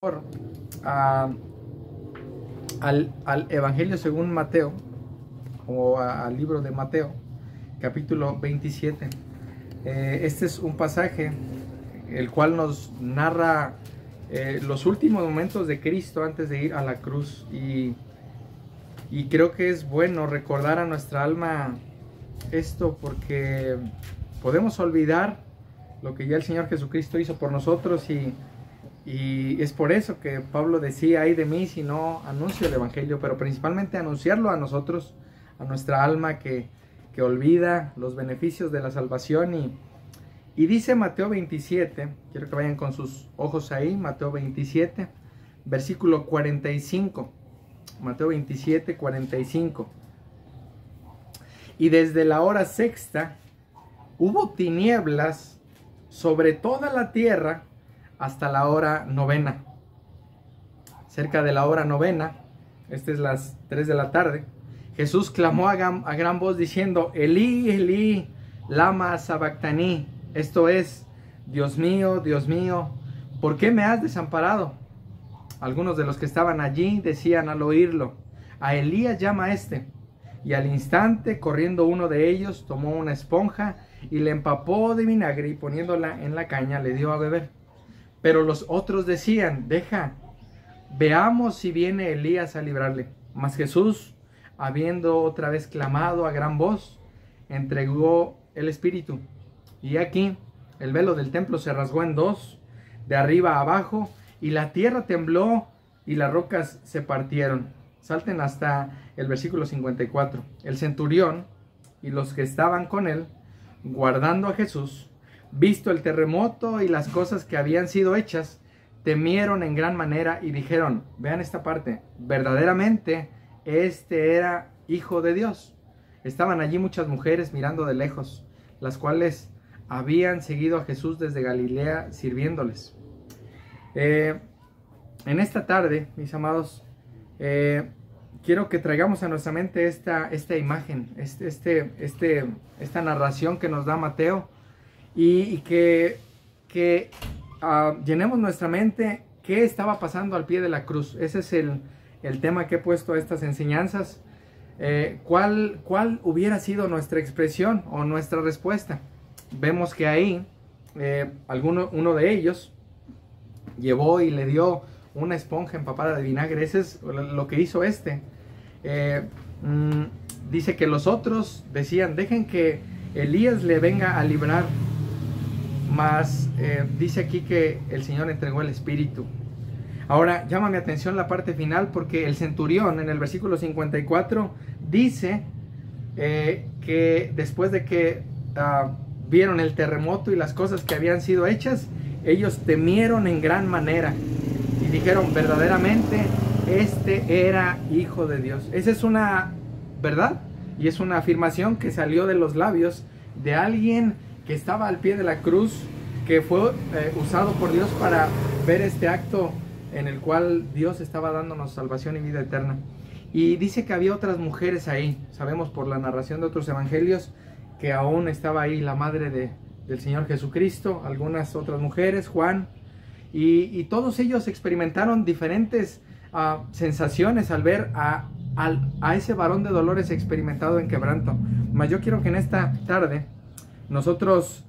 a- al Evangelio según Mateo, o al libro de Mateo, capítulo 27. Este es un pasaje el cual nos narra los últimos momentos de Cristo antes de ir a la cruz, y creo que es bueno recordar a nuestra alma esto, porque podemos olvidar lo que ya el Señor Jesucristo hizo por nosotros, y es por eso que Pablo decía: ay de mí si no anuncio el Evangelio, pero principalmente anunciarlo a nosotros, a nuestra alma que olvida los beneficios de la salvación. Y dice Mateo 27, quiero que vayan con sus ojos ahí, Mateo 27, versículo 45, Mateo 27, 45. Y desde la hora sexta hubo tinieblas sobre toda la tierra hasta la hora novena. Cerca de la hora novena, es las 3 de la tarde, Jesús clamó a gran voz diciendo: Elí, Elí, lama sabactani. Esto es: Dios mío, ¿por qué me has desamparado? Algunos de los que estaban allí decían al oírlo: a Elías llama a este. Y al instante, corriendo uno de ellos, tomó una esponja y le empapó de vinagre, y poniéndola en la caña le dio a beber. Pero los otros decían: deja, veamos si viene Elías a librarle. Mas Jesús, habiendo otra vez clamado a gran voz, entregó el espíritu. Y aquí el velo del templo se rasgó en dos, de arriba a abajo, y la tierra tembló y las rocas se partieron. Salten hasta el versículo 54. El centurión y los que estaban con él, guardando a Jesús, visto el terremoto y las cosas que habían sido hechas, temieron en gran manera y dijeron, vean esta parte, verdaderamente este era Hijo de Dios. Estaban allí muchas mujeres mirando de lejos, las cuales habían seguido a Jesús desde Galilea sirviéndoles. En esta tarde, mis amados, quiero que traigamos a nuestra mente esta imagen, esta narración que nos da Mateo, y que llenemos nuestra mente qué estaba pasando al pie de la cruz. Ese es el tema que he puesto a estas enseñanzas. ¿Cuál hubiera sido nuestra expresión o nuestra respuesta? Vemos que ahí uno de ellos llevó y le dio una esponja empapada de vinagre. Ese es lo que hizo este. Dice que los otros decían: dejen que Elías le venga a librar. Mas dice aquí que el Señor entregó el espíritu. Ahora llama mi atención la parte final, porque el centurión en el versículo 54 dice que después de que vieron el terremoto y las cosas que habían sido hechas, ellos temieron en gran manera y dijeron: verdaderamente este era Hijo de Dios. Esa es una verdad y es una afirmación que salió de los labios de alguien que estaba al pie de la cruz, que fue usado por Dios para ver este acto en el cual Dios estaba dándonos salvación y vida eterna. Y dice que había otras mujeres ahí. Sabemos por la narración de otros evangelios que aún estaba ahí la madre del Señor Jesucristo, algunas otras mujeres, Juan, y todos ellos experimentaron diferentes sensaciones al ver a ese varón de dolores experimentado en quebranto. Mas yo quiero que en esta tarde nosotros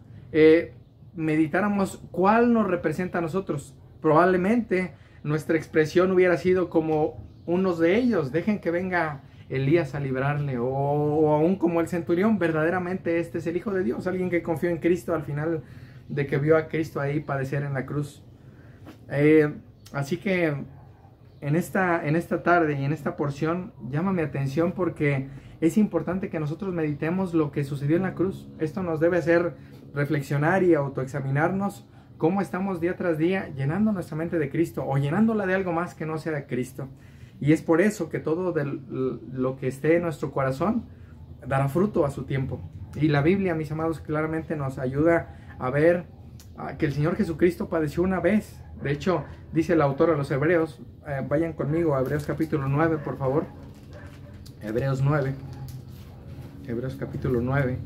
meditáramos cuál nos representa a nosotros. Probablemente nuestra expresión hubiera sido como unos de ellos: dejen que venga Elías a librarle, o aún como el centurión: verdaderamente este es el Hijo de Dios. Alguien que confió en Cristo al final de que vio a Cristo ahí padecer en la cruz. Así que en esta tarde y en esta porción llama mi atención, porque es importante que nosotros meditemos lo que sucedió en la cruz. Esto nos debe hacer reflexionar y autoexaminarnos cómo estamos día tras día llenando nuestra mente de Cristo, o llenándola de algo más que no sea de Cristo. Y es por eso que todo lo que esté en nuestro corazón dará fruto a su tiempo. Y la Biblia, mis amados, claramente nos ayuda a ver que el Señor Jesucristo padeció una vez. De hecho, dice el autor a los Hebreos, vayan conmigo a Hebreos capítulo 9, por favor. Hebreos 9. Hebreos capítulo 9.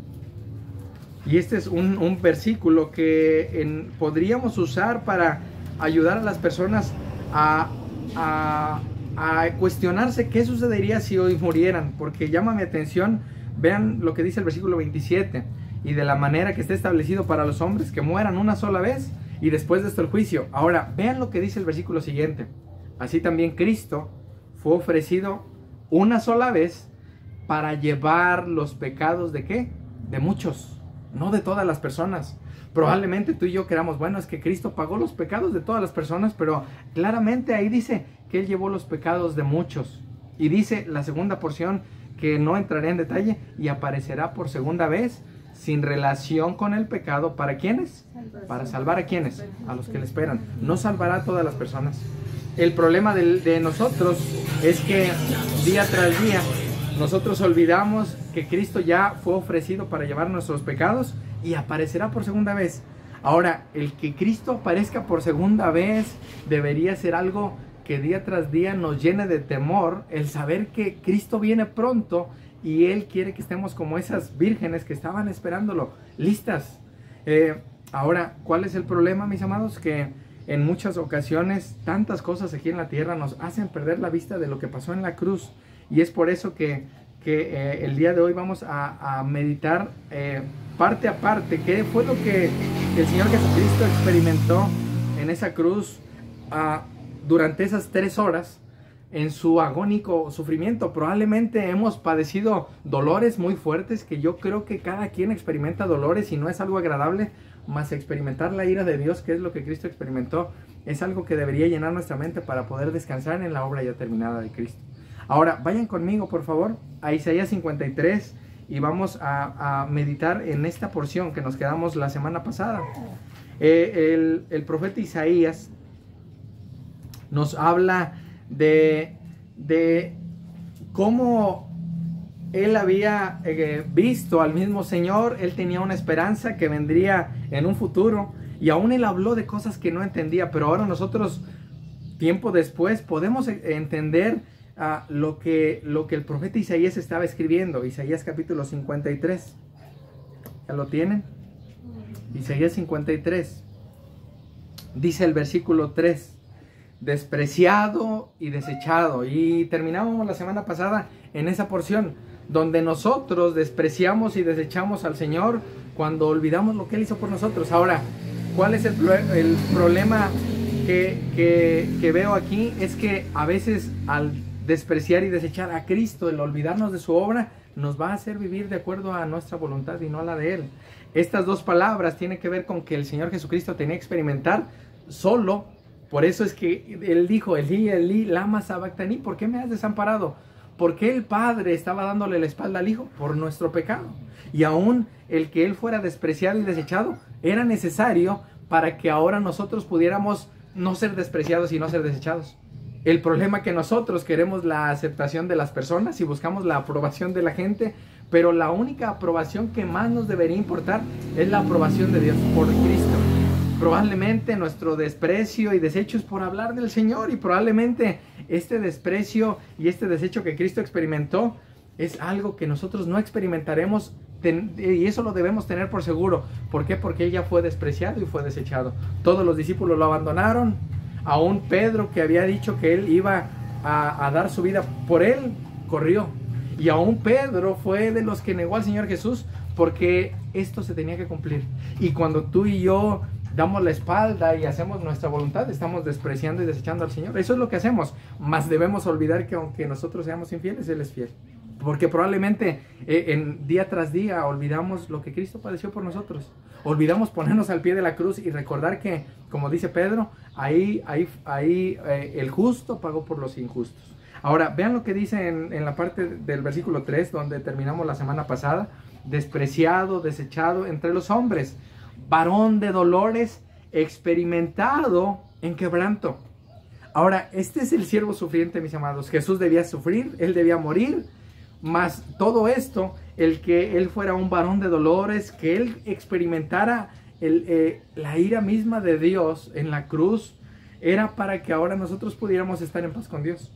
Y este es un versículo que podríamos usar para ayudar a las personas a cuestionarse qué sucedería si hoy murieran, porque llama mi atención, vean lo que dice el versículo 27, y de la manera que está establecido para los hombres que mueran una sola vez, y después de esto el juicio. Ahora, vean lo que dice el versículo siguiente, así también Cristo fue ofrecido una sola vez para llevar los pecados ¿de qué? De muchos, no de todas las personas. Probablemente tú y yo queramos, bueno, es que Cristo pagó los pecados de todas las personas, pero claramente ahí dice que Él llevó los pecados de muchos. Y dice la segunda porción, que no entraré en detalle, y aparecerá por segunda vez sin relación con el pecado. ¿Para quiénes? Para salvar a quiénes, a los que le esperan. No salvará a todas las personas. El problema de nosotros es que día tras día nosotros olvidamos que Cristo ya fue ofrecido para llevar nuestros pecados y aparecerá por segunda vez. Ahora, el que Cristo aparezca por segunda vez debería ser algo que día tras día nos llene de temor, el saber que Cristo viene pronto y Él quiere que estemos como esas vírgenes que estaban esperándolo, listas. Ahora, ¿cuál es el problema, mis amados? Que en muchas ocasiones tantas cosas aquí en la tierra nos hacen perder la vista de lo que pasó en la cruz. Y es por eso que el día de hoy vamos a meditar parte a parte qué fue lo que el Señor Jesucristo experimentó en esa cruz durante esas 3 horas en su agónico sufrimiento. Probablemente hemos padecido dolores muy fuertes, que yo creo que cada quien experimenta dolores y no es algo agradable, mas experimentar la ira de Dios, que es lo que Cristo experimentó, es algo que debería llenar nuestra mente para poder descansar en la obra ya terminada de Cristo. Ahora, vayan conmigo, por favor, a Isaías 53 y vamos a meditar en esta porción que nos quedamos la semana pasada. El profeta Isaías nos habla de cómo él había visto al mismo Señor. Él tenía una esperanza que vendría en un futuro y aún él habló de cosas que no entendía, pero ahora nosotros, tiempo después, podemos entender lo que el profeta Isaías estaba escribiendo. Isaías capítulo 53, ¿ya lo tienen? Isaías 53, dice el versículo 3, despreciado y desechado. Y terminamos la semana pasada en esa porción donde nosotros despreciamos y desechamos al Señor cuando olvidamos lo que Él hizo por nosotros. Ahora, ¿cuál es el problema que veo aquí? Es que a veces al despreciar y desechar a Cristo, el olvidarnos de su obra, nos va a hacer vivir de acuerdo a nuestra voluntad y no a la de Él. Estas dos palabras tienen que ver con que el Señor Jesucristo tenía que experimentar solo. Por eso es que Él dijo, Elí, Elí, lama sabactani, ¿por qué me has desamparado? Porque el Padre estaba dándole la espalda al Hijo por nuestro pecado. Y aún el que Él fuera despreciado y desechado era necesario para que ahora nosotros pudiéramos no ser despreciados y no ser desechados. El problema es que nosotros queremos la aceptación de las personas y buscamos la aprobación de la gente, pero la única aprobación que más nos debería importar es la aprobación de Dios por Cristo. Probablemente nuestro desprecio y desecho es por hablar del Señor, y probablemente este desprecio y este desecho que Cristo experimentó es algo que nosotros no experimentaremos, y eso lo debemos tener por seguro. ¿Por qué? Porque Él ya fue despreciado y fue desechado. Todos los discípulos lo abandonaron. Aún Pedro, que había dicho que Él iba a dar su vida por Él, corrió. Y aún Pedro fue de los que negó al Señor Jesús, porque esto se tenía que cumplir. Y cuando tú y yo damos la espalda y hacemos nuestra voluntad, estamos despreciando y desechando al Señor. Eso es lo que hacemos. Mas debemos olvidar que aunque nosotros seamos infieles, Él es fiel. Porque probablemente día tras día olvidamos lo que Cristo padeció por nosotros. Olvidamos ponernos al pie de la cruz y recordar que, como dice Pedro, ahí el justo pagó por los injustos. Ahora, vean lo que dice en la parte del versículo 3, donde terminamos la semana pasada. Despreciado, desechado entre los hombres, varón de dolores, experimentado en quebranto. Ahora, este es el siervo sufriente, mis amados. Jesús debía sufrir, Él debía morir, mas todo esto, el que Él fuera un varón de dolores, que Él experimentara la ira misma de Dios en la cruz, era para que ahora nosotros pudiéramos estar en paz con Dios.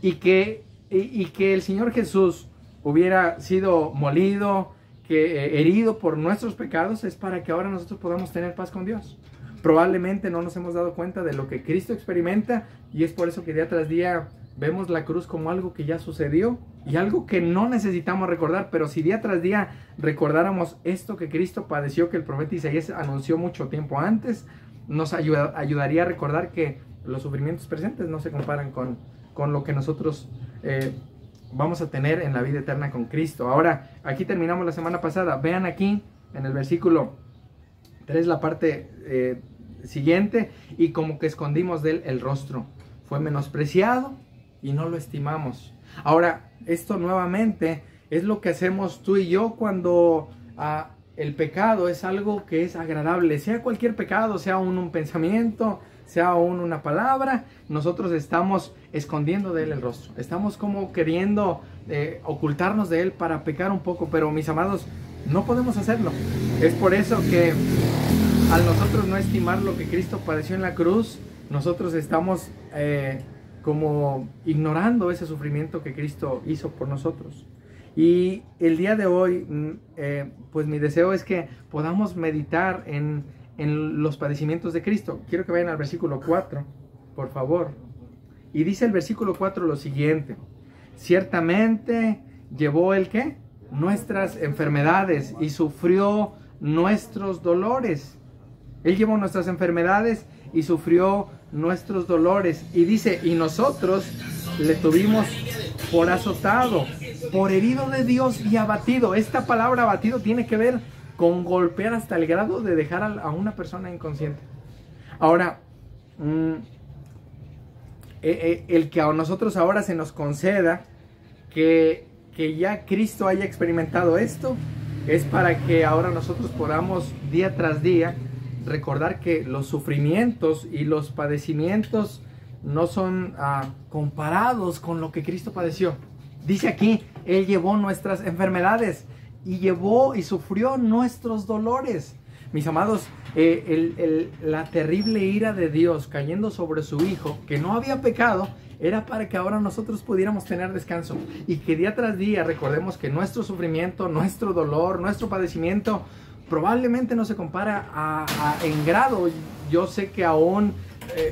Y que el Señor Jesús hubiera sido molido, herido por nuestros pecados, es para que ahora nosotros podamos tener paz con Dios. Probablemente no nos hemos dado cuenta de lo que Cristo experimenta, y es por eso que día tras día vemos la cruz como algo que ya sucedió y algo que no necesitamos recordar. Pero si día tras día recordáramos esto que Cristo padeció, que el profeta Isaías anunció mucho tiempo antes, nos ayudaría a recordar que los sufrimientos presentes no se comparan con lo que nosotros vamos a tener en la vida eterna con Cristo. Ahora, aquí terminamos la semana pasada. Vean aquí en el versículo 3 la parte siguiente: y como que escondimos de él el rostro, fue menospreciado y no lo estimamos. Ahora, esto nuevamente es lo que hacemos tú y yo cuando el pecado es algo que es agradable, sea cualquier pecado, sea un pensamiento, sea una palabra. Nosotros estamos escondiendo de él el rostro, estamos como queriendo ocultarnos de él para pecar un poco, pero mis amados, no podemos hacerlo. Es por eso que al nosotros no estimar lo que Cristo padeció en la cruz, nosotros estamos como ignorando ese sufrimiento que Cristo hizo por nosotros. Y el día de hoy, pues mi deseo es que podamos meditar en los padecimientos de Cristo. Quiero que vayan al versículo 4, por favor. Y dice el versículo 4 lo siguiente: ciertamente llevó el ¿qué? Nuestras enfermedades y sufrió nuestros dolores. Él llevó nuestras enfermedades y sufrió nuestros dolores. Y dice, y nosotros le tuvimos por azotado, por herido de Dios y abatido. Esta palabra abatido tiene que ver con golpear hasta el grado de dejar a una persona inconsciente. Ahora, el que a nosotros ahora se nos conceda que ya Cristo haya experimentado esto, es para que ahora nosotros podamos día tras día recordar que los sufrimientos y los padecimientos no son comparados con lo que Cristo padeció. Dice aquí, Él llevó nuestras enfermedades y llevó y sufrió nuestros dolores. Mis amados, la terrible ira de Dios cayendo sobre su Hijo, que no había pecado, era para que ahora nosotros pudiéramos tener descanso. Y que día tras día recordemos que nuestro sufrimiento, nuestro dolor, nuestro padecimiento probablemente no se compara en grado. Yo sé que aún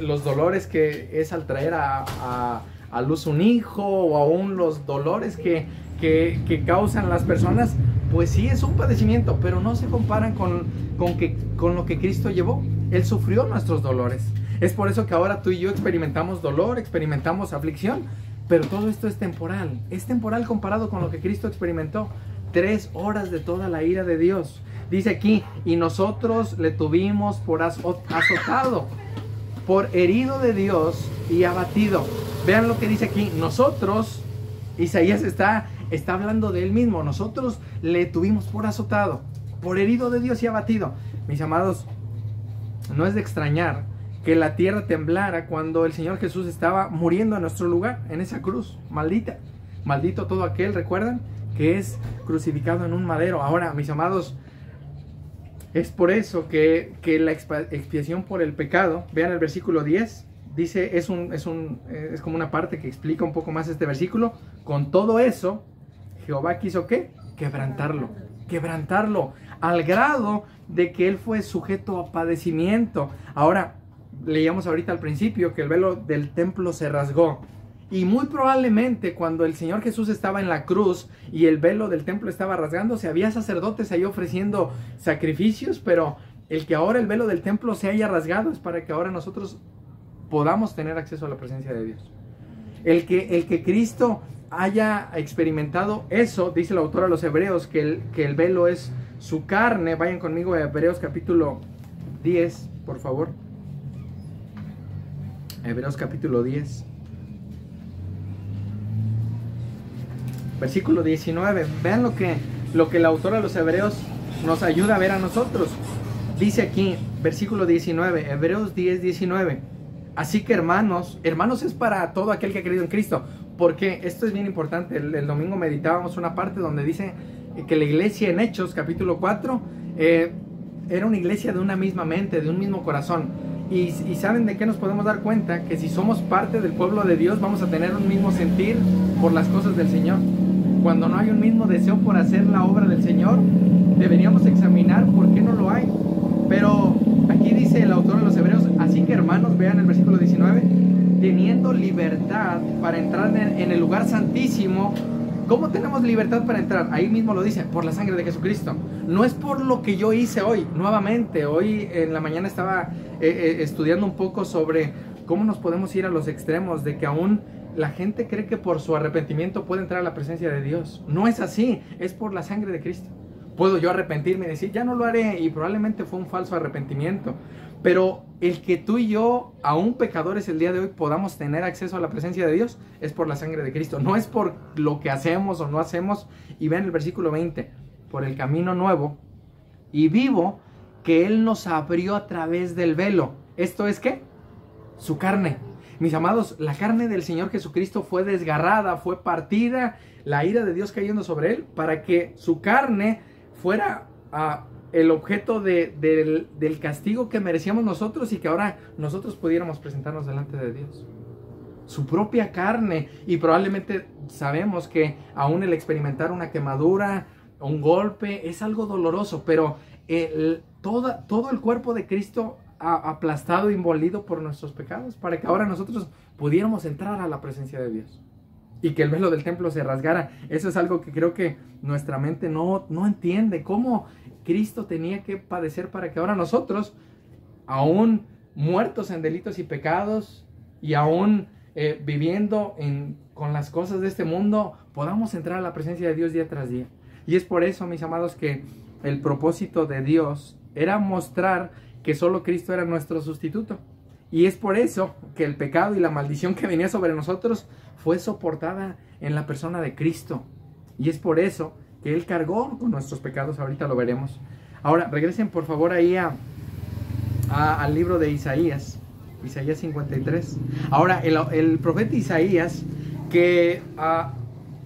los dolores que es al traer a luz un hijo, o aún los dolores que causan las personas, pues sí es un padecimiento, pero no se comparan con lo que Cristo llevó. Él sufrió nuestros dolores. Es por eso que ahora tú y yo experimentamos dolor, experimentamos aflicción, pero todo esto es temporal comparado con lo que Cristo experimentó. 3 horas de toda la ira de Dios. Dice aquí, y nosotros le tuvimos por azotado, por herido de Dios y abatido. Vean lo que dice aquí, nosotros, Isaías está hablando de él mismo. Nosotros le tuvimos por azotado, por herido de Dios y abatido. Mis amados, no es de extrañar que la tierra temblara cuando el Señor Jesús estaba muriendo en nuestro lugar, en esa cruz maldita. Maldito todo aquel, ¿recuerdan?, que es crucificado en un madero. Ahora, mis amados, es por eso que la expiación por el pecado, vean el versículo 10, dice, es como una parte que explica un poco más este versículo. Con todo eso, Jehová quiso ¿qué? Quebrantarlo, al grado de que él fue sujeto a padecimiento. Ahora, leíamos ahorita al principio que el velo del templo se rasgó. Y muy probablemente cuando el Señor Jesús estaba en la cruz y el velo del templo estaba rasgándose, había sacerdotes ahí ofreciendo sacrificios, pero el que ahora el velo del templo se haya rasgado es para que ahora nosotros podamos tener acceso a la presencia de Dios. El que Cristo haya experimentado eso, dice el autor a los Hebreos, que el velo es su carne. Vayan conmigo a Hebreos capítulo 10, por favor. Hebreos capítulo 10. Versículo 19, vean lo que el autor a los Hebreos nos ayuda a ver a nosotros. Dice aquí, versículo 19, Hebreos 10, 19. Así que hermanos es para todo aquel que ha creído en Cristo. Porque esto es bien importante. El domingo meditábamos una parte donde dice que la iglesia en Hechos, capítulo 4, era una iglesia de una misma mente, de un mismo corazón. Y ¿saben de qué nos podemos dar cuenta? Que si somos parte del pueblo de Dios, vamos a tener un mismo sentir por las cosas del Señor. Cuando no hay un mismo deseo por hacer la obra del Señor, deberíamos examinar por qué no lo hay. Pero aquí dice el autor de los Hebreos, así que hermanos, vean el versículo 19, teniendo libertad para entrar en el lugar santísimo. ¿Cómo tenemos libertad para entrar? Ahí mismo lo dice, por la sangre de Jesucristo. No es por lo que yo hice hoy. Nuevamente, hoy en la mañana estaba estudiando un poco sobre cómo nos podemos ir a los extremos de que aún la gente cree que por su arrepentimiento puede entrar a la presencia de Dios. No es así, es por la sangre de Cristo. Puedo yo arrepentirme y decir, ya no lo haré, y probablemente fue un falso arrepentimiento. Pero el que tú y yo, aún pecadores el día de hoy, podamos tener acceso a la presencia de Dios, es por la sangre de Cristo. No es por lo que hacemos o no hacemos. Y vean el versículo 20, por el camino nuevo y vivo que Él nos abrió a través del velo. ¿Esto es qué? Su carne. Mis amados, la carne del Señor Jesucristo fue desgarrada, fue partida, la ira de Dios cayendo sobre Él, para que su carne fuera el objeto del castigo que merecíamos nosotros y que ahora nosotros pudiéramos presentarnos delante de Dios. Su propia carne. Y probablemente sabemos que aún el experimentar una quemadura, un golpe, es algo doloroso, pero todo el cuerpo de Cristo aplastado y molido por nuestros pecados, para que ahora nosotros pudiéramos entrar a la presencia de Dios y que el velo del templo se rasgara. Eso es algo que creo que nuestra mente no entiende, cómo Cristo tenía que padecer para que ahora nosotros, aún muertos en delitos y pecados y aún viviendo con las cosas de este mundo, podamos entrar a la presencia de Dios día tras día. Y es por eso, mis amados, que el propósito de Dios era mostrar que solo Cristo era nuestro sustituto. Y es por eso que el pecado y la maldición que venía sobre nosotros fue soportada en la persona de Cristo. Y es por eso que Él cargó con nuestros pecados. Ahorita lo veremos. Ahora, regresen por favor ahí al libro de Isaías. Isaías 53. Ahora, el profeta Isaías, que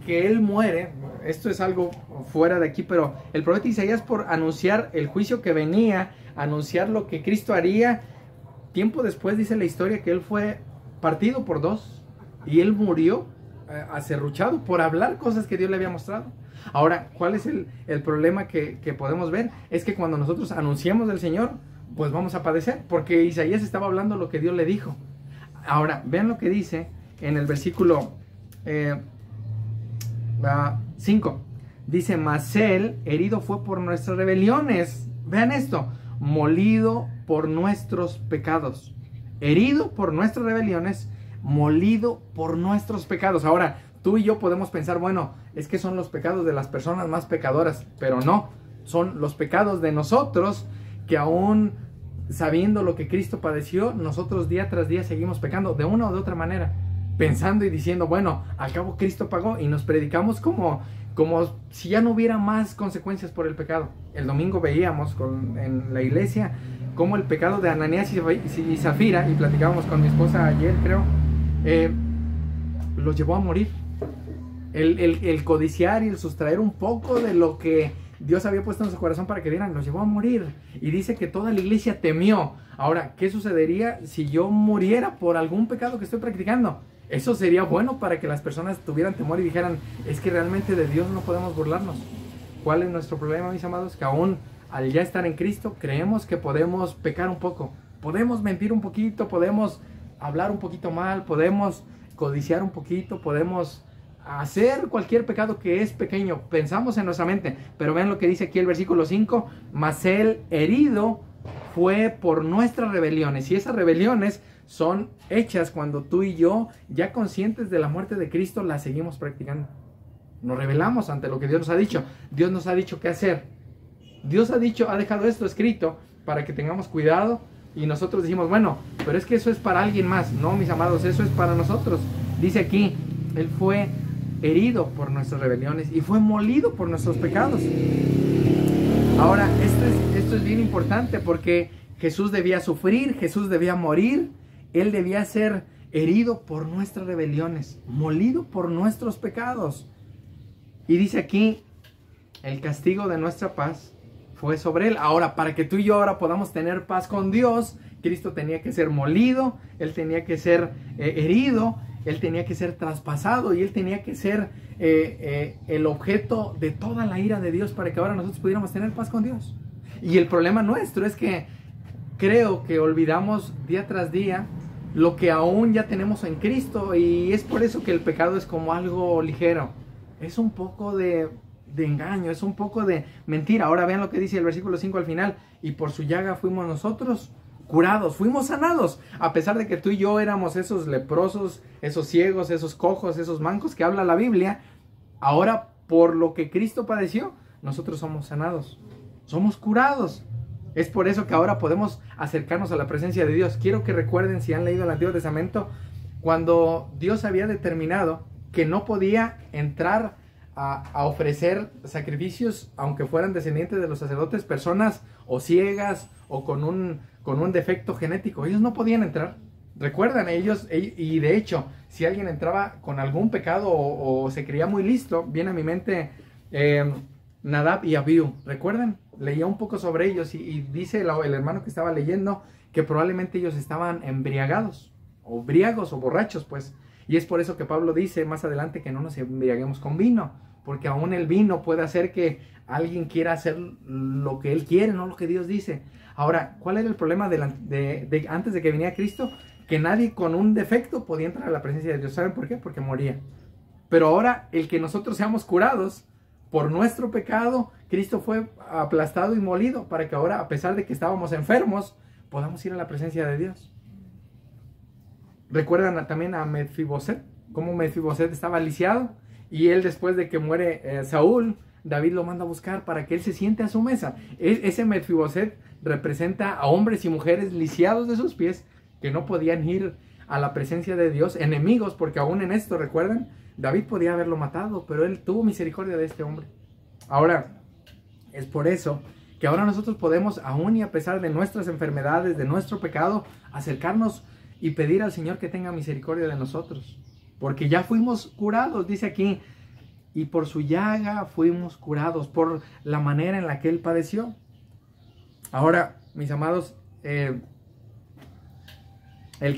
él muere. Esto es algo fuera de aquí, pero el profeta Isaías, por anunciar el juicio que venía, anunciar lo que Cristo haría, tiempo después dice la historia que él fue partido por dos y él murió acerruchado por hablar cosas que Dios le había mostrado. Ahora, ¿cuál es el problema que podemos ver? Es que cuando nosotros anunciamos del Señor, pues vamos a padecer, porque Isaías estaba hablando lo que Dios le dijo. Ahora, vean lo que dice en el versículo 5. Dice, mas Él herido fue por nuestras rebeliones. Vean esto, molido por nuestros pecados. Herido por nuestras rebeliones, molido por nuestros pecados. Ahora, tú y yo podemos pensar, bueno, es que son los pecados de las personas más pecadoras, pero no, son los pecados de nosotros que aún sabiendo lo que Cristo padeció, nosotros día tras día seguimos pecando de una o de otra manera, pensando y diciendo, bueno, al cabo Cristo pagó, y nos predicamos como si ya no hubiera más consecuencias por el pecado. El domingo veíamos en la iglesia cómo el pecado de Ananías y Zafira, y platicábamos con mi esposa ayer, creo, los llevó a morir. El codiciar y el sustraer un poco de lo que Dios había puesto en su corazón para que dieran, los llevó a morir. Y dice que toda la iglesia temió. Ahora, ¿qué sucedería si yo muriera por algún pecado que estoy practicando? Eso sería bueno para que las personas tuvieran temor y dijeran, es que realmente de Dios no podemos burlarnos. ¿Cuál es nuestro problema, mis amados? Que aún al ya estar en Cristo, creemos que podemos pecar un poco. Podemos mentir un poquito, podemos hablar un poquito mal, podemos codiciar un poquito, podemos hacer cualquier pecado que es pequeño. Pensamos en nuestra mente, pero vean lo que dice aquí el versículo 5, mas Él herido fue por nuestras rebeliones. Y esas rebeliones son hechas cuando tú y yo, ya conscientes de la muerte de Cristo, las seguimos practicando. Nos rebelamos ante lo que Dios nos ha dicho. Dios nos ha dicho qué hacer. Dios ha dejado esto escrito para que tengamos cuidado, y nosotros decimos, bueno, pero es que eso es para alguien más. No, mis amados, eso es para nosotros. Dice aquí, Él fue herido por nuestras rebeliones y fue molido por nuestros pecados. Ahora, esto es bien importante, porque Jesús debía sufrir, Jesús debía morir, Él debía ser herido por nuestras rebeliones, molido por nuestros pecados. Y dice aquí, el castigo de nuestra paz fue sobre Él. Ahora, para que tú y yo ahora podamos tener paz con Dios, Cristo tenía que ser molido, Él tenía que ser herido, Él tenía que ser traspasado, y Él tenía que ser el objeto de toda la ira de Dios para que ahora nosotros pudiéramos tener paz con Dios. Y el problema nuestro es que creo que olvidamos día tras día lo que aún ya tenemos en Cristo, y es por eso que el pecado es como algo ligero. Es un poco de engaño, es un poco de mentira. Ahora vean lo que dice el versículo 5 al final: y por su llaga fuimos nosotros curados, fuimos sanados. A pesar de que tú y yo éramos esos leprosos, esos ciegos, esos cojos, esos mancos que habla la Biblia, ahora por lo que Cristo padeció, nosotros somos sanados, somos curados. Es por eso que ahora podemos acercarnos a la presencia de Dios. Quiero que recuerden, si han leído el Antiguo Testamento, cuando Dios había determinado que no podía entrar a ofrecer sacrificios, aunque fueran descendientes de los sacerdotes, personas o ciegas o con un defecto genético. Ellos no podían entrar. Recuerdan, y de hecho, si alguien entraba con algún pecado o se creía muy listo, viene a mi mente Nadab y Abiú. ¿Recuerdan? Leía un poco sobre ellos y dice el hermano que estaba leyendo que probablemente ellos estaban embriagados, o briagos, o borrachos, pues. Y es por eso que Pablo dice más adelante que no nos embriaguemos con vino, porque aún el vino puede hacer que alguien quiera hacer lo que él quiere, no lo que Dios dice. Ahora, ¿cuál era el problema antes de que viniera Cristo? Que nadie con un defecto podía entrar a la presencia de Dios. ¿Saben por qué? Porque moría. Pero ahora, el que nosotros seamos curados por nuestro pecado, Cristo fue aplastado y molido para que ahora, a pesar de que estábamos enfermos, podamos ir a la presencia de Dios. ¿Recuerdan también a Mefiboset? Cómo Mefiboset estaba lisiado, y él, después de que muere Saúl, David lo manda a buscar para que él se siente a su mesa. Ese Mefiboset representa a hombres y mujeres lisiados de sus pies, que no podían ir a la presencia de Dios, enemigos, porque aún en esto, ¿recuerdan? David podía haberlo matado, pero él tuvo misericordia de este hombre. Ahora, es por eso que ahora nosotros podemos, aún y a pesar de nuestras enfermedades, de nuestro pecado, acercarnos y pedir al Señor que tenga misericordia de nosotros, porque ya fuimos curados. Dice aquí: y por su llaga fuimos curados, por la manera en la que Él padeció. Ahora, mis amados, el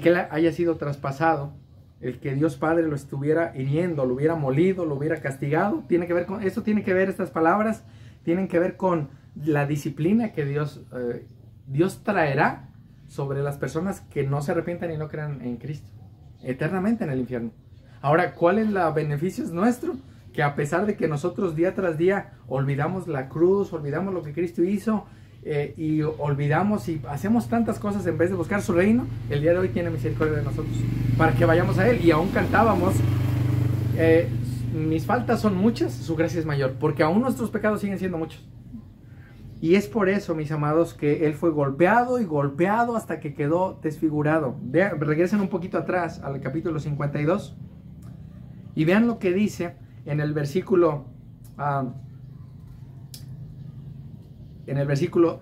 que Él haya sido traspasado, el que Dios Padre lo estuviera hiriendo, lo hubiera molido, lo hubiera castigado, tiene que ver con esto, estas palabras tienen que ver con la disciplina que Dios traerá sobre las personas que no se arrepientan y no crean en Cristo, eternamente en el infierno. Ahora, ¿cuál es el beneficio nuestro? Que a pesar de que nosotros día tras día olvidamos la cruz, olvidamos lo que Cristo hizo, y olvidamos y hacemos tantas cosas en vez de buscar su reino, el día de hoy tiene misericordia de nosotros para que vayamos a Él. Y aún cantábamos, mis faltas son muchas, su gracia es mayor, porque aún nuestros pecados siguen siendo muchos. Y es por eso, mis amados, que Él fue golpeado y golpeado hasta que quedó desfigurado. Regresen un poquito atrás al capítulo 52 y vean lo que dice en el versículo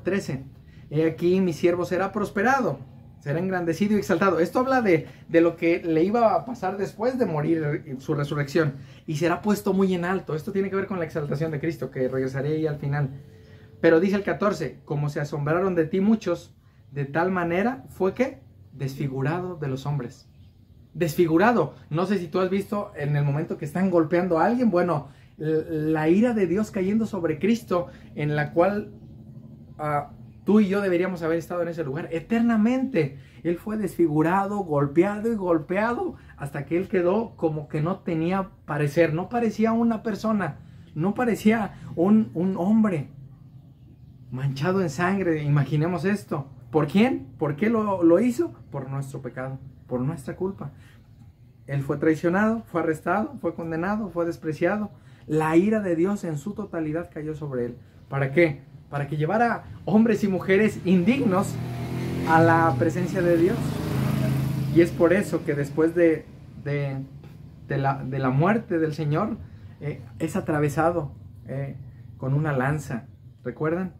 13. He aquí, mi siervo será prosperado, será engrandecido y exaltado. Esto habla de lo que le iba a pasar después de morir, en su resurrección, y será puesto muy en alto. Esto tiene que ver con la exaltación de Cristo, que regresaré ahí al final. Pero dice el 14: como se asombraron de ti muchos, de tal manera fue que desfigurado de los hombres. Desfigurado. No sé si tú has visto en el momento que están golpeando a alguien, bueno, la ira de Dios cayendo sobre Cristo, en la cual tú y yo deberíamos haber estado en ese lugar eternamente. Él fue desfigurado, golpeado y golpeado, hasta que Él quedó como que no tenía parecer, no parecía una persona, no parecía un hombre, manchado en sangre. Imaginemos esto. ¿Por quién? ¿Por qué lo hizo? Por nuestro pecado, por nuestra culpa. Él fue traicionado, fue arrestado, fue condenado, fue despreciado. La ira de Dios en su totalidad cayó sobre Él. ¿Para qué? Para que llevara hombres y mujeres indignos a la presencia de Dios. Y es por eso que después de la muerte del Señor, es atravesado con una lanza. ¿Recuerdan?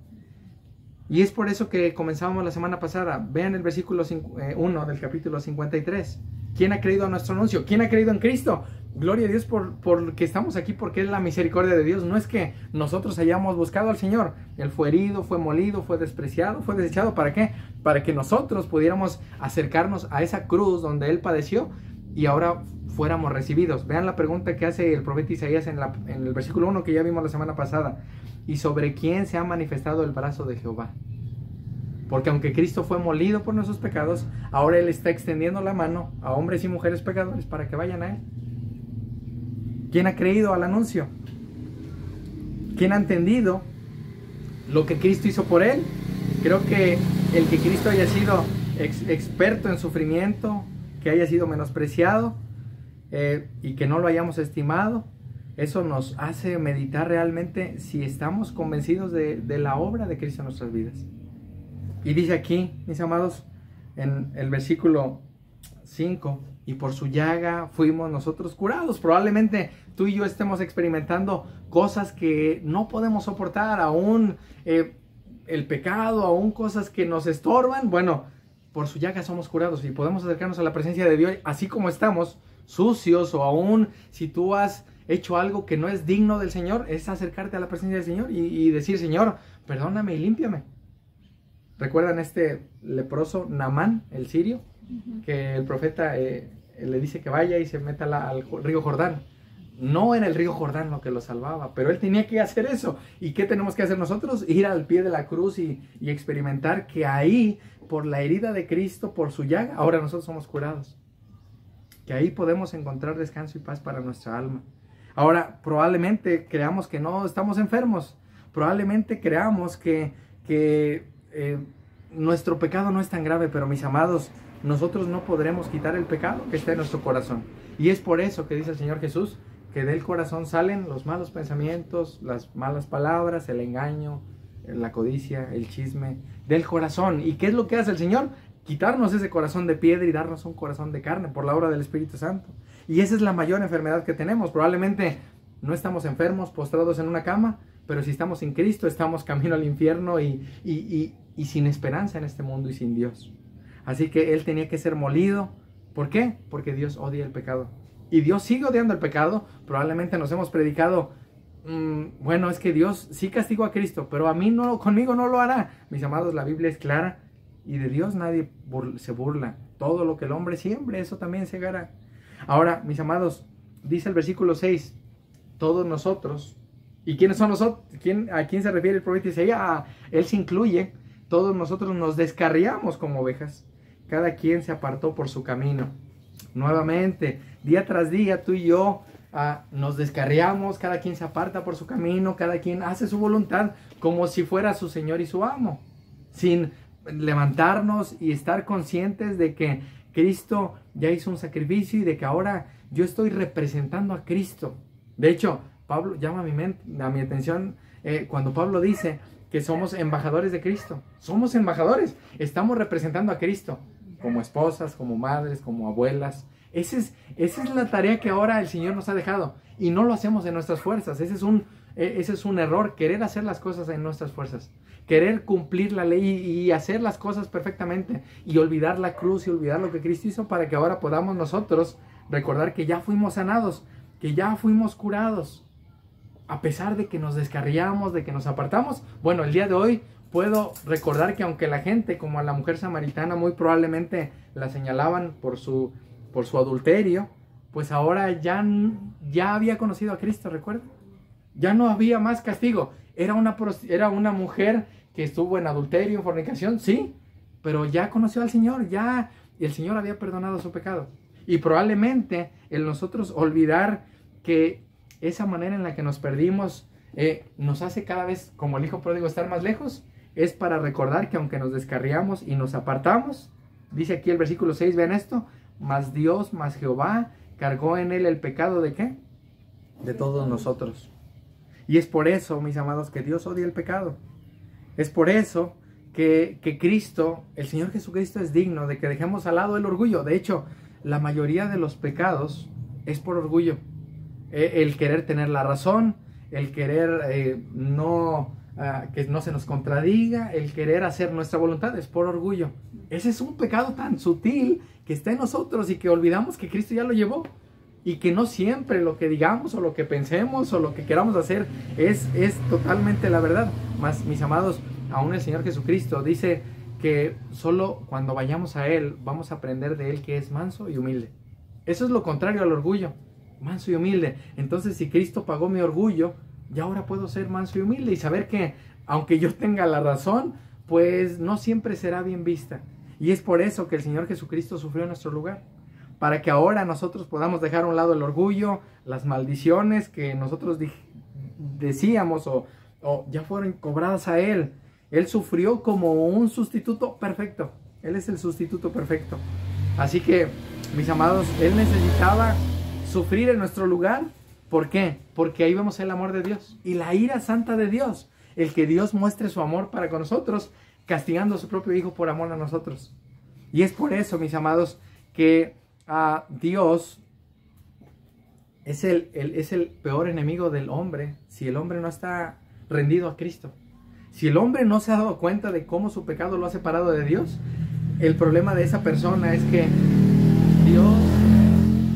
Y es por eso que comenzábamos la semana pasada. Vean el versículo 1 del capítulo 53. ¿Quién ha creído a nuestro anuncio? ¿Quién ha creído en Cristo? Gloria a Dios por que estamos aquí, porque es la misericordia de Dios. No es que nosotros hayamos buscado al Señor. Él fue herido, fue molido, fue despreciado, fue desechado. ¿Para qué? Para que nosotros pudiéramos acercarnos a esa cruz donde Él padeció y ahora fuéramos recibidos. Vean la pregunta que hace el profeta Isaías en el versículo 1 que ya vimos la semana pasada. ¿Y sobre quién se ha manifestado el brazo de Jehová? Porque aunque Cristo fue molido por nuestros pecados, ahora Él está extendiendo la mano a hombres y mujeres pecadores para que vayan a Él. ¿Quién ha creído al anuncio? ¿Quién ha entendido lo que Cristo hizo por él? Creo que el que Cristo haya sido experto en sufrimiento, que haya sido menospreciado y que no lo hayamos estimado, eso nos hace meditar realmente si estamos convencidos de la obra de Cristo en nuestras vidas. Y dice aquí, mis amados, en el versículo 5, y por su llaga fuimos nosotros curados. Probablemente tú y yo estemos experimentando cosas que no podemos soportar, aún el pecado, aún cosas que nos estorban. Bueno, por su llaga somos curados y podemos acercarnos a la presencia de Dios así como estamos, sucios, o aún si tú has hecho algo que no es digno del Señor, es acercarte a la presencia del Señor y decir: Señor, perdóname y límpiame. ¿Recuerdan este leproso Naamán, el sirio? Que el profeta le dice que vaya y se meta al río Jordán. No era el río Jordán lo que lo salvaba, pero él tenía que hacer eso. ¿Y qué tenemos que hacer nosotros? Ir al pie de la cruz y experimentar que ahí, por la herida de Cristo, por su llaga, ahora nosotros somos curados. Que ahí podemos encontrar descanso y paz para nuestra alma. Ahora, probablemente creamos que no estamos enfermos. Probablemente creamos que nuestro pecado no es tan grave, pero mis amados, nosotros no podremos quitar el pecado que está en nuestro corazón. Y es por eso que dice el Señor Jesús que del corazón salen los malos pensamientos, las malas palabras, el engaño, la codicia, el chisme, del corazón. ¿Y qué es lo que hace el Señor? Quitarnos ese corazón de piedra y darnos un corazón de carne por la obra del Espíritu Santo. Y esa es la mayor enfermedad que tenemos. Probablemente no estamos enfermos, postrados en una cama, pero si estamos sin Cristo, estamos camino al infierno y sin esperanza en este mundo y sin Dios. Así que Él tenía que ser molido. ¿Por qué? Porque Dios odia el pecado. Y Dios sigue odiando el pecado. Probablemente nos hemos predicado, bueno, es que Dios sí castigó a Cristo, pero a mí no, conmigo no lo hará. Mis amados, la Biblia es clara y de Dios nadie se burla. Todo lo que el hombre siembre, eso también segará. Ahora, mis amados, dice el versículo 6, todos nosotros. ¿Y quiénes son nosotros? ¿A quién se refiere el profeta Isaías? Él se incluye. Todos nosotros nos descarriamos como ovejas. Cada quien se apartó por su camino. Nuevamente, día tras día, tú y yo nos descarriamos. Cada quien se aparta por su camino. Cada quien hace su voluntad como si fuera su Señor y su amo. Sin levantarnos y estar conscientes de que Cristo ya hizo un sacrificio y de que ahora yo estoy representando a Cristo. De hecho, Pablo llama a mi atención cuando Pablo dice que somos embajadores de Cristo. Somos embajadores. Estamos representando a Cristo como esposas, como madres, como abuelas. Esa es la tarea que ahora el Señor nos ha dejado. Y no lo hacemos en nuestras fuerzas. Ese es un error, querer hacer las cosas en nuestras fuerzas. Querer cumplir la ley y hacer las cosas perfectamente. Y olvidar la cruz y olvidar lo que Cristo hizo para que ahora podamos nosotros recordar que ya fuimos sanados, que ya fuimos curados. A pesar de que nos descarriamos, de que nos apartamos, bueno, el día de hoy puedo recordar que aunque la gente, como a la mujer samaritana, muy probablemente la señalaban por su adulterio, pues ahora ya había conocido a Cristo, ¿recuerda? Ya no había más castigo. Era una mujer que estuvo en adulterio, en fornicación, sí, pero ya conoció al Señor, y el Señor había perdonado su pecado. Y probablemente el nosotros olvidar que esa manera en la que nos perdimos nos hace cada vez, como el hijo pródigo, estar más lejos, es para recordar que aunque nos descarriamos y nos apartamos, dice aquí el versículo 6, vean esto, mas Dios, mas Jehová, cargó en él el pecado ¿de qué? De todos nosotros. Y es por eso, mis amados, que Dios odia el pecado. Es por eso que Cristo, el Señor Jesucristo, es digno de que dejemos al lado el orgullo. De hecho, la mayoría de los pecados es por orgullo. El querer tener la razón, el querer que no se nos contradiga, el querer hacer nuestra voluntad es por orgullo. Ese es un pecado tan sutil que está en nosotros y que olvidamos que Cristo ya lo llevó. Y que no siempre lo que digamos o lo que pensemos o lo que queramos hacer es totalmente la verdad. Mas, mis amados, aún el Señor Jesucristo dice que solo cuando vayamos a Él vamos a aprender de Él que es manso y humilde. Eso es lo contrario al orgullo. Manso y humilde. Entonces, si Cristo pagó mi orgullo, ya ahora puedo ser manso y humilde y saber que aunque yo tenga la razón, pues no siempre será bien vista. Y es por eso que el Señor Jesucristo sufrió en nuestro lugar, para que ahora nosotros podamos dejar a un lado el orgullo, las maldiciones que nosotros decíamos o ya fueron cobradas a Él. Él sufrió como un sustituto perfecto. Él es el sustituto perfecto. Así que, mis amados, Él necesitaba sufrir en nuestro lugar. ¿Por qué? Porque ahí vemos el amor de Dios y la ira santa de Dios. El que Dios muestre su amor para con nosotros, castigando a su propio Hijo por amor a nosotros. Y es por eso, mis amados, que Dios es el peor enemigo del hombre si el hombre no está rendido a Cristo. Si el hombre no se ha dado cuenta de cómo su pecado lo ha separado de Dios, el problema de esa persona es que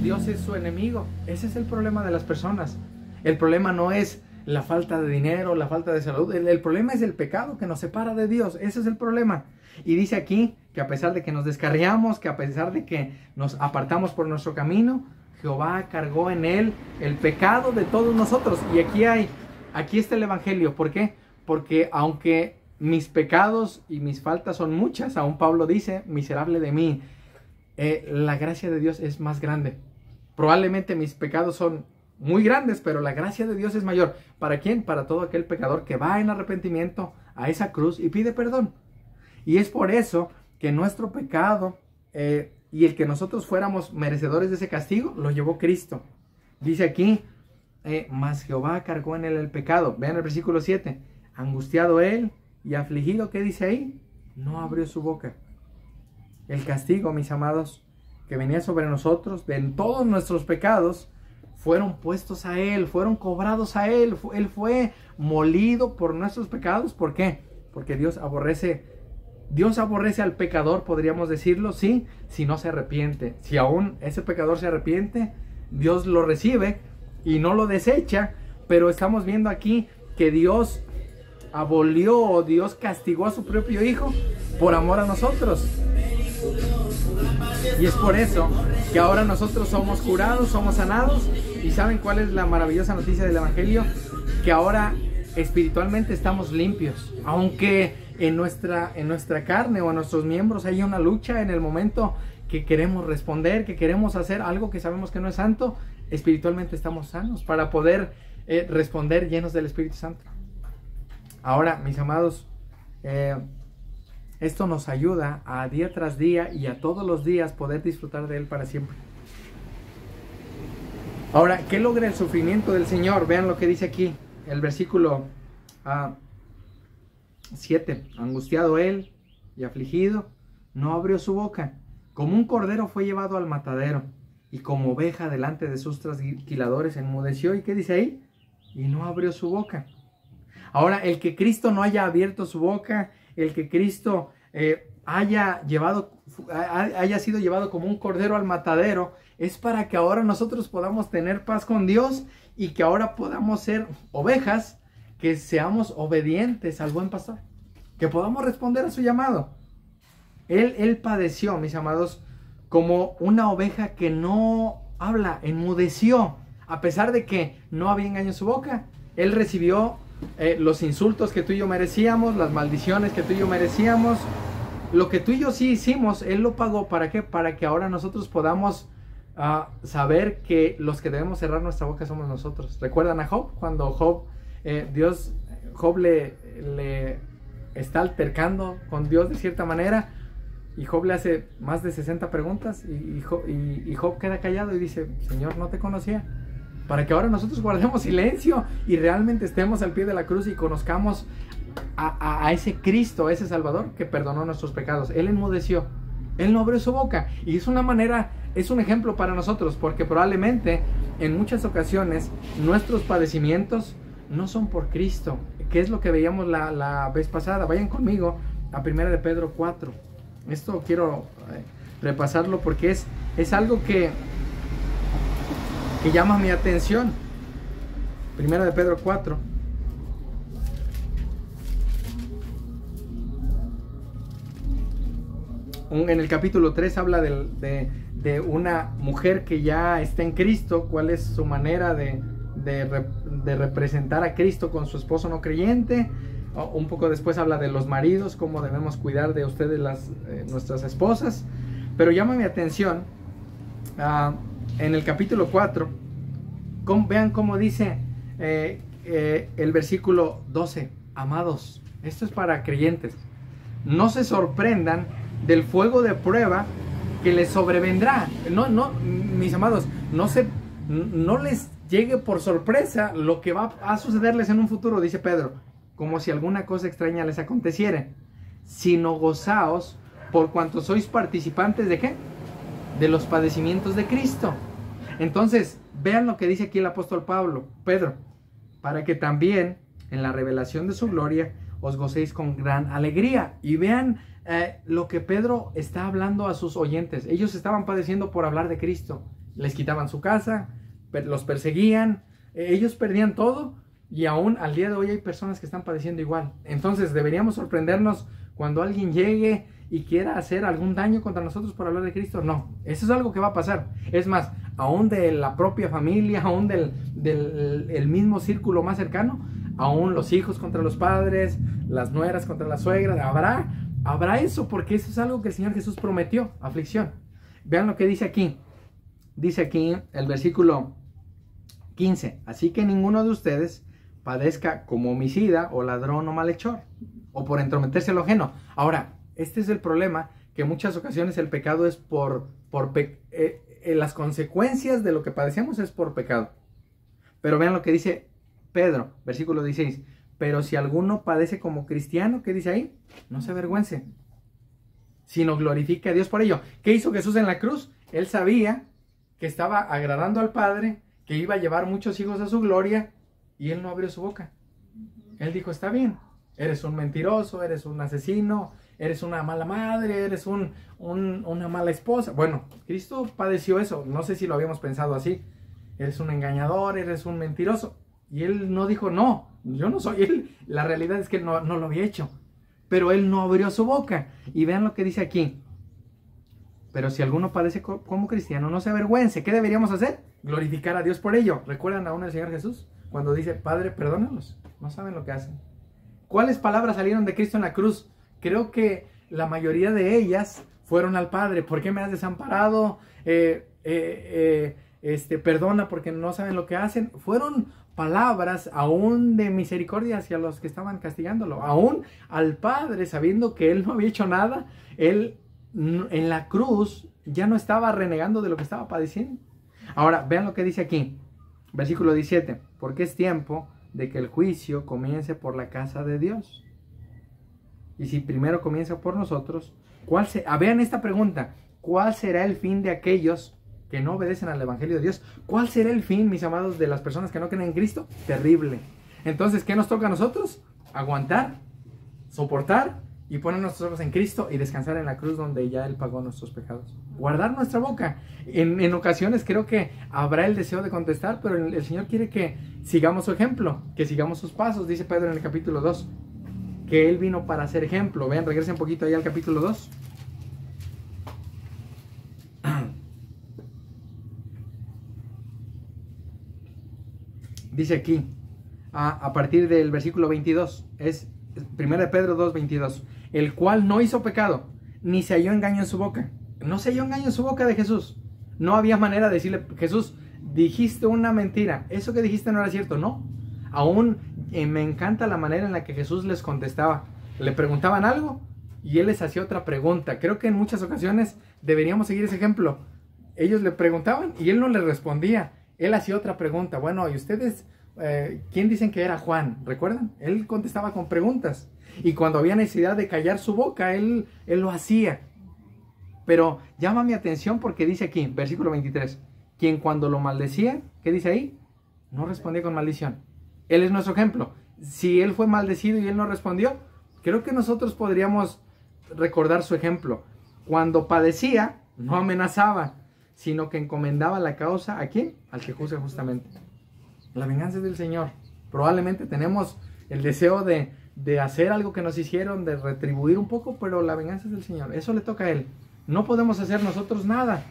Dios es su enemigo. Ese es el problema de las personas. El problema no es la falta de dinero, la falta de salud. El problema es el pecado que nos separa de Dios. Ese es el problema. Y dice aquí que a pesar de que nos descarriamos, que a pesar de que nos apartamos por nuestro camino, Jehová cargó en él el pecado de todos nosotros. Y aquí está el evangelio. ¿Por qué? Porque aunque mis pecados y mis faltas son muchas, aún Pablo dice, miserable de mí, la gracia de Dios es más grande. Probablemente mis pecados son muy grandes, pero la gracia de Dios es mayor. ¿Para quién? Para todo aquel pecador que va en arrepentimiento a esa cruz y pide perdón. Y es por eso que nuestro pecado y el que nosotros fuéramos merecedores de ese castigo, lo llevó Cristo. Dice aquí, mas Jehová cargó en él el pecado. Vean el versículo 7. Angustiado él y afligido, ¿qué dice ahí? No abrió su boca. El castigo, mis amados, que venía sobre nosotros, de todos nuestros pecados, fueron puestos a Él, fueron cobrados a Él. Él fue molido por nuestros pecados. ¿Por qué? Porque Dios aborrece al pecador, podríamos decirlo, sí, si no se arrepiente. Si aún ese pecador se arrepiente, Dios lo recibe y no lo desecha. Pero estamos viendo aquí que Dios abolió o Dios castigó a su propio Hijo por amor a nosotros. Y es por eso que ahora nosotros somos curados, somos sanados. ¿Y saben cuál es la maravillosa noticia del evangelio? Que ahora espiritualmente estamos limpios. Aunque en nuestra carne o en nuestros miembros haya una lucha en el momento que queremos responder, que queremos hacer algo que sabemos que no es santo, espiritualmente estamos sanos para poder responder llenos del Espíritu Santo. Ahora, mis amados, esto nos ayuda a día tras día y a todos los días poder disfrutar de Él para siempre. Ahora, ¿qué logra el sufrimiento del Señor? Vean lo que dice aquí, el versículo 7. Angustiado Él y afligido, no abrió su boca. Como un cordero fue llevado al matadero, y como oveja delante de sus trasquiladores enmudeció. ¿Y qué dice ahí? Y no abrió su boca. Ahora, el que Cristo no haya abierto su boca, el que Cristo haya sido llevado como un cordero al matadero, es para que ahora nosotros podamos tener paz con Dios y que ahora podamos ser ovejas, que seamos obedientes al buen pastor, que podamos responder a su llamado. Él padeció, mis amados, como una oveja que no habla, enmudeció, a pesar de que no había engaño en su boca. Él recibió los insultos que tú y yo merecíamos, las maldiciones que tú y yo merecíamos, lo que tú y yo sí hicimos, Él lo pagó. ¿Para qué? Para que ahora nosotros podamos saber que los que debemos cerrar nuestra boca somos nosotros. ¿Recuerdan a Job? Cuando Job le está altercando con Dios de cierta manera, y Job le hace más de 60 preguntas, y Job queda callado y dice, Señor, no te conocía. Para que ahora nosotros guardemos silencio y realmente estemos al pie de la cruz y conozcamos a ese Cristo, a ese Salvador que perdonó nuestros pecados. Él enmudeció, Él no abrió su boca. Y es una manera, es un ejemplo para nosotros, porque probablemente en muchas ocasiones nuestros padecimientos no son por Cristo. ¿Qué es lo que veíamos la vez pasada? Vayan conmigo a 1 de Pedro 4. Esto quiero repasarlo porque es algo que llama mi atención. 1 de Pedro 4. En el capítulo 3 habla de una mujer que ya está en Cristo, cuál es su manera de representar a Cristo con su esposo no creyente. Un poco después habla de los maridos, cómo debemos cuidar de ustedes nuestras esposas. Pero llama mi atención en el capítulo 4, vean cómo dice el versículo 12. Amados, esto es para creyentes. No se sorprendan del fuego de prueba que les sobrevendrá. No, mis amados, no les llegue por sorpresa lo que va a sucederles en un futuro, dice Pedro, como si alguna cosa extraña les aconteciera, sino gozaos por cuanto sois participantes ¿de qué? De los padecimientos de Cristo. Entonces, vean lo que dice aquí el apóstol Pedro, para que también en la revelación de su gloria os gocéis con gran alegría. Y vean lo que Pedro está hablando a sus oyentes. Ellos estaban padeciendo por hablar de Cristo. Les quitaban su casa, los perseguían, ellos perdían todo, y aún al día de hoy hay personas que están padeciendo igual. Entonces deberíamos sorprendernos cuando alguien llegue y quiera hacer algún daño contra nosotros por hablar de Cristo. No, eso es algo que va a pasar. Es más, aún de la propia familia, aún del mismo círculo más cercano, aún los hijos contra los padres, las nueras contra las suegras, habrá eso, porque eso es algo que el Señor Jesús prometió, aflicción. Vean lo que dice aquí. Dice aquí el versículo 15. Así que ninguno de ustedes padezca como homicida o ladrón o malhechor, o por entrometerse a lo ajeno. Ahora, este es el problema, que en muchas ocasiones el pecado es las consecuencias de lo que padecemos es por pecado. Pero vean lo que dice Pedro, versículo 16. Pero si alguno padece como cristiano, ¿qué dice ahí? No se avergüence, sino glorifique a Dios por ello. ¿Qué hizo Jesús en la cruz? Él sabía que estaba agradando al Padre, que iba a llevar muchos hijos a su gloria, y él no abrió su boca. Él dijo, está bien, eres un mentiroso, eres un asesino, eres una mala madre, eres una mala esposa. Bueno, Cristo padeció eso, no sé si lo habíamos pensado así. Eres un engañador, eres un mentiroso. Y él no dijo, no, yo no soy él. La realidad es que él no lo había hecho. Pero él no abrió su boca. Y vean lo que dice aquí. Pero si alguno padece como cristiano, no se avergüence. ¿Qué deberíamos hacer? Glorificar a Dios por ello. ¿Recuerdan aún al Señor Jesús? Cuando dice, Padre, perdónalos. No saben lo que hacen. ¿Cuáles palabras salieron de Cristo en la cruz? Creo que la mayoría de ellas fueron al Padre. ¿Por qué me has desamparado? Perdona porque no saben lo que hacen. Fueron palabras aún de misericordia hacia los que estaban castigándolo. Aún al Padre, sabiendo que él no había hecho nada, él en la cruz ya no estaba renegando de lo que estaba padeciendo. Ahora, vean lo que dice aquí, versículo 17. Porque es tiempo de que el juicio comience por la casa de Dios. Y si primero comienza por nosotros, vean esta pregunta, ¿cuál será el fin de aquellos que no obedecen al Evangelio de Dios? ¿Cuál será el fin, mis amados, de las personas que no creen en Cristo? Terrible. Entonces, ¿qué nos toca a nosotros? Aguantar, soportar y poner nuestros ojos en Cristo y descansar en la cruz donde ya Él pagó nuestros pecados. Guardar nuestra boca. En ocasiones creo que habrá el deseo de contestar, pero el Señor quiere que sigamos su ejemplo, que sigamos sus pasos. Dice Pedro en el capítulo 2, que Él vino para ser ejemplo. Vean, regresen un poquito ahí al capítulo 2. Dice aquí, a partir del versículo 22, es 1 Pedro 2, 22, el cual no hizo pecado, ni se halló engaño en su boca. No se halló engaño en su boca de Jesús. No había manera de decirle, Jesús, dijiste una mentira, eso que dijiste no era cierto. No, aún me encanta la manera en la que Jesús les contestaba. Le preguntaban algo y Él les hacía otra pregunta. Creo que en muchas ocasiones deberíamos seguir ese ejemplo. Ellos le preguntaban y Él no les respondía. Él hacía otra pregunta. Bueno, ¿y ustedes quién dicen que era Juan? ¿Recuerdan? Él contestaba con preguntas. Y cuando había necesidad de callar su boca, él lo hacía. Pero llama mi atención porque dice aquí, versículo 23, quien cuando lo maldecía, ¿qué dice ahí? No respondía con maldición. Él es nuestro ejemplo. Si Él fue maldecido y Él no respondió, creo que nosotros podríamos recordar su ejemplo. Cuando padecía, no amenazaba, sino que encomendaba la causa, ¿a quién? Al que juzga justamente. La venganza es del Señor. Probablemente tenemos el deseo de hacer algo que nos hicieron, de retribuir un poco, pero la venganza es del Señor. Eso le toca a Él. No podemos hacer nosotros nada.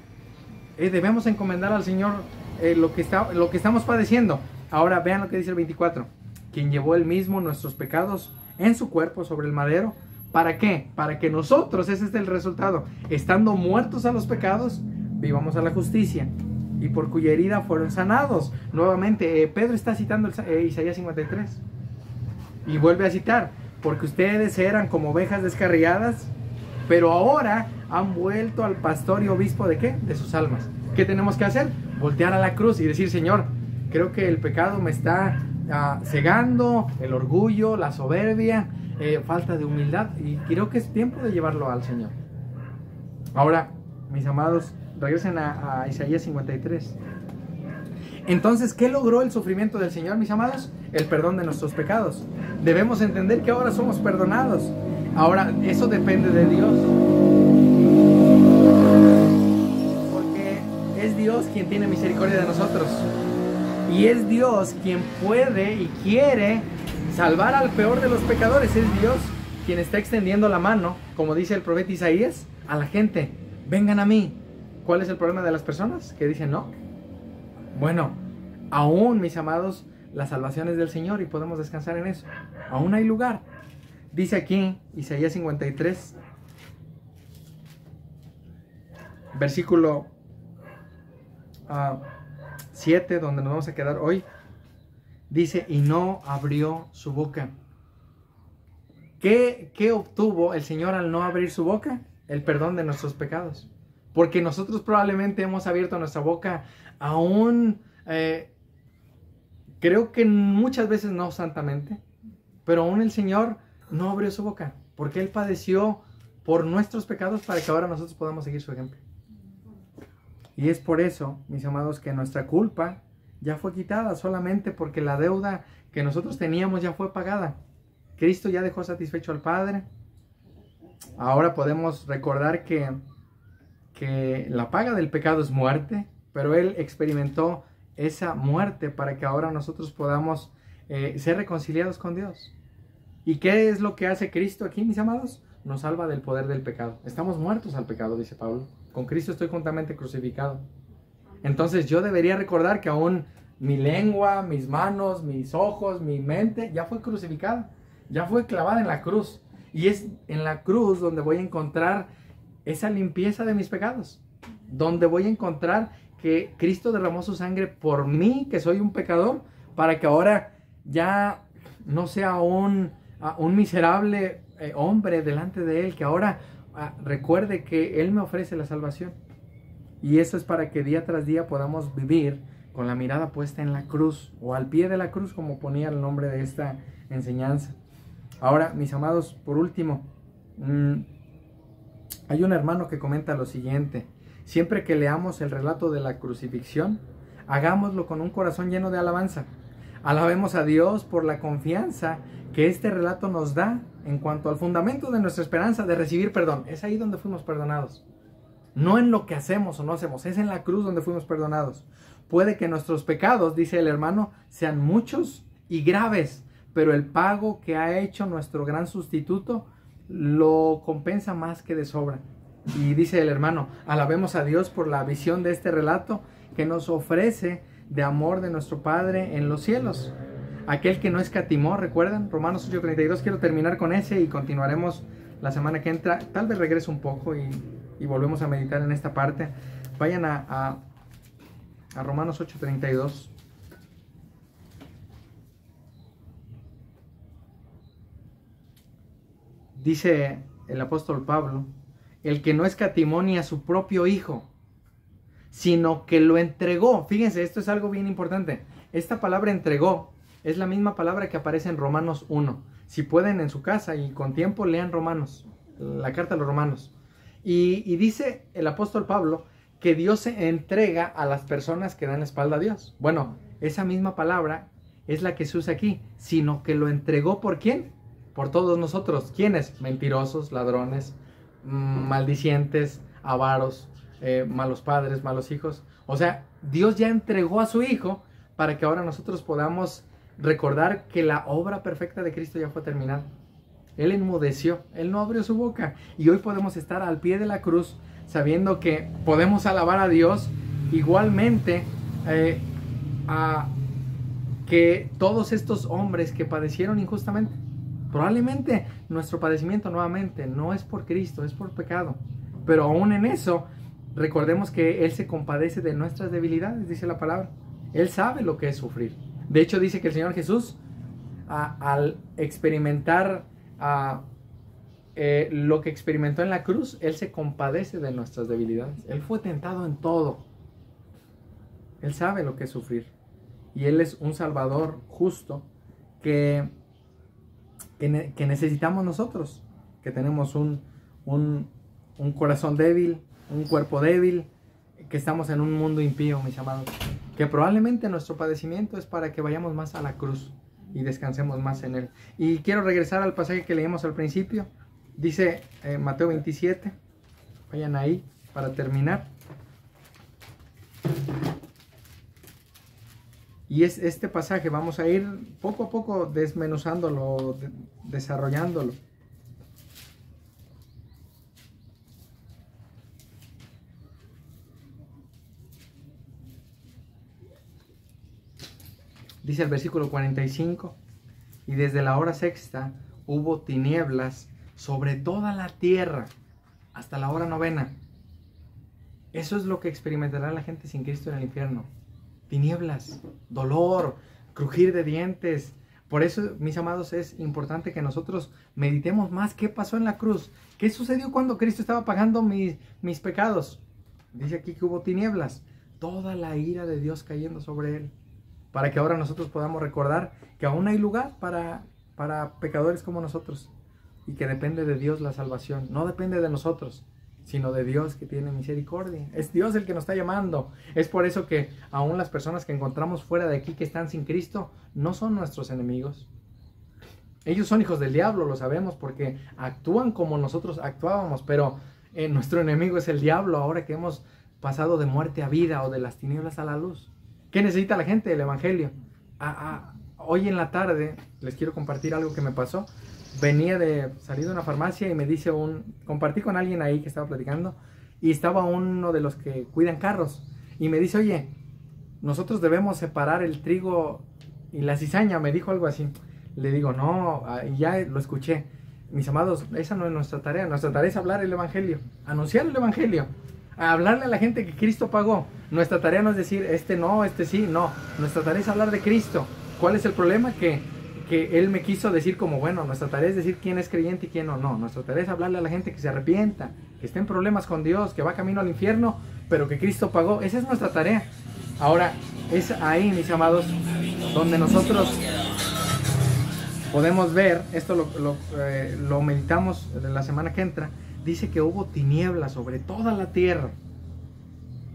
Debemos encomendar al Señor lo que estamos padeciendo. Ahora vean lo que dice el 24. Quien llevó Él mismo nuestros pecados en su cuerpo sobre el madero. ¿Para qué? Para que nosotros, ese es el resultado, estando muertos a los pecados, vivamos a la justicia, y por cuya herida fueron sanados. Nuevamente, Pedro está citando Isaías 53, y vuelve a citar, porque ustedes eran como ovejas descarriadas, pero ahora han vuelto al pastor y obispo ¿de qué? De sus almas. ¿Qué tenemos que hacer? Voltear a la cruz y decir, Señor, creo que el pecado me está cegando, el orgullo, la soberbia, falta de humildad, y creo que es tiempo de llevarlo al Señor. Ahora, mis amados, regresen a Isaías 53. Entonces, ¿qué logró el sufrimiento del Señor, mis amados? El perdón de nuestros pecados. Debemos entender que ahora somos perdonados. Ahora, eso depende de Dios, porque es Dios quien tiene misericordia de nosotros, y es Dios quien puede y quiere salvar al peor de los pecadores. Es Dios quien está extendiendo la mano, como dice el profeta Isaías, a la gente: vengan a mí. ¿Cuál es el problema de las personas? Que dicen no. Bueno, aún, mis amados, la salvación es del Señor y podemos descansar en eso. Aún hay lugar. Dice aquí Isaías 53, versículo 7, donde nos vamos a quedar hoy. Dice, y no abrió su boca. ¿Qué obtuvo el Señor al no abrir su boca? El perdón de nuestros pecados. Porque nosotros probablemente hemos abierto nuestra boca aún, creo que muchas veces no santamente, pero aún el Señor no abrió su boca, porque Él padeció por nuestros pecados para que ahora nosotros podamos seguir su ejemplo. Y es por eso, mis amados, que nuestra culpa ya fue quitada, solamente porque la deuda que nosotros teníamos ya fue pagada. Cristo ya dejó satisfecho al Padre. Ahora podemos recordar que la paga del pecado es muerte, pero Él experimentó esa muerte para que ahora nosotros podamos ser reconciliados con Dios. ¿Y qué es lo que hace Cristo aquí, mis amados? Nos salva del poder del pecado. Estamos muertos al pecado, dice Pablo. Con Cristo estoy juntamente crucificado. Entonces yo debería recordar que aún mi lengua, mis manos, mis ojos, mi mente ya fue crucificada, ya fue clavada en la cruz. Y es en la cruz donde voy a encontrar esa limpieza de mis pecados, donde voy a encontrar que Cristo derramó su sangre por mí, que soy un pecador, para que ahora ya no sea un miserable hombre delante de Él, que ahora recuerde que Él me ofrece la salvación. Y eso es para que día tras día podamos vivir con la mirada puesta en la cruz, o al pie de la cruz, como ponía el nombre de esta enseñanza. Ahora, mis amados, por último, hay un hermano que comenta lo siguiente: siempre que leamos el relato de la crucifixión, hagámoslo con un corazón lleno de alabanza. Alabemos a Dios por la confianza que este relato nos da en cuanto al fundamento de nuestra esperanza de recibir perdón. Es ahí donde fuimos perdonados. No en lo que hacemos o no hacemos, es en la cruz donde fuimos perdonados. Puede que nuestros pecados, dice el hermano, sean muchos y graves, pero el pago que ha hecho nuestro gran sustituto lo compensa más que de sobra. Y dice el hermano, alabemos a Dios por la visión de este relato que nos ofrece de amor de nuestro Padre en los cielos. Aquel que no escatimó, ¿recuerdan? Romanos 8:32. Quiero terminar con ese y continuaremos la semana que entra. Tal vez regrese un poco y volvemos a meditar en esta parte. Vayan a Romanos 8:32. Dice el apóstol Pablo, el que no escatimó ni a su propio hijo, sino que lo entregó. Fíjense, esto es algo bien importante. Esta palabra entregó es la misma palabra que aparece en Romanos 1. Si pueden en su casa y con tiempo lean Romanos, la carta a los Romanos. Y dice el apóstol Pablo que Dios se entrega a las personas que dan la espalda a Dios. Bueno, esa misma palabra es la que se usa aquí, sino que lo entregó ¿por quién? Por todos nosotros. ¿Quiénes? Mentirosos, ladrones, maldicientes, avaros, malos padres, malos hijos. O sea, Dios ya entregó a su Hijo para que ahora nosotros podamos recordar que la obra perfecta de Cristo ya fue terminada. Él enmudeció, Él no abrió su boca, y hoy podemos estar al pie de la cruz sabiendo que podemos alabar a Dios igualmente que todos estos hombres que padecieron injustamente. Probablemente nuestro padecimiento nuevamente no es por Cristo, es por pecado. Pero aún en eso, recordemos que Él se compadece de nuestras debilidades, dice la palabra. Él sabe lo que es sufrir. De hecho, dice que el Señor Jesús, al experimentar lo que experimentó en la cruz, Él se compadece de nuestras debilidades. Él fue tentado en todo. Él sabe lo que es sufrir. Y Él es un Salvador justo que necesitamos nosotros, que tenemos un corazón débil, un cuerpo débil, que estamos en un mundo impío, mis amados, que probablemente nuestro padecimiento es para que vayamos más a la cruz y descansemos más en Él. Y quiero regresar al pasaje que leímos al principio. Dice Mateo 27, vayan ahí para terminar. Y es este pasaje, vamos a ir poco a poco desmenuzándolo, desarrollándolo. Dice el versículo 45, y desde la hora sexta hubo tinieblas sobre toda la tierra hasta la hora novena. Eso es lo que experimentará la gente sin Cristo en el infierno. Tinieblas, dolor, crujir de dientes. Por eso, mis amados, es importante que nosotros meditemos más qué pasó en la cruz. ¿Qué sucedió cuando Cristo estaba pagando mis pecados? Dice aquí que hubo tinieblas, toda la ira de Dios cayendo sobre Él. Para que ahora nosotros podamos recordar que aún hay lugar para pecadores como nosotros. Y que depende de Dios la salvación. No depende de nosotros, sino de Dios que tiene misericordia. Es Dios el que nos está llamando. Es por eso que aún las personas que encontramos fuera de aquí que están sin Cristo no son nuestros enemigos. Ellos son hijos del diablo, lo sabemos, porque actúan como nosotros actuábamos, pero nuestro enemigo es el diablo ahora que hemos pasado de muerte a vida o de las tinieblas a la luz. ¿Qué necesita la gente? El evangelio. Hoy en la tarde les quiero compartir algo que me pasó. Venía de salir de una farmacia y me dice compartí con alguien ahí que estaba platicando y estaba uno de los que cuidan carros y me dice, oye, nosotros debemos separar el trigo y la cizaña, me dijo algo así. Le digo, no, ya lo escuché. Mis amados, esa no es nuestra tarea es hablar el evangelio, anunciar el evangelio, hablarle a la gente que Cristo pagó. Nuestra tarea no es decir, este no, este sí, no. Nuestra tarea es hablar de Cristo. ¿Cuál es el problema? Que Él me quiso decir como, bueno, nuestra tarea es decir quién es creyente y quién no. No, nuestra tarea es hablarle a la gente que se arrepienta, que está en problemas con Dios, que va camino al infierno, pero que Cristo pagó. Esa es nuestra tarea. Ahora, es ahí, mis amados, donde nosotros podemos ver, esto lo meditamos la semana que entra, dice que hubo tinieblas sobre toda la tierra.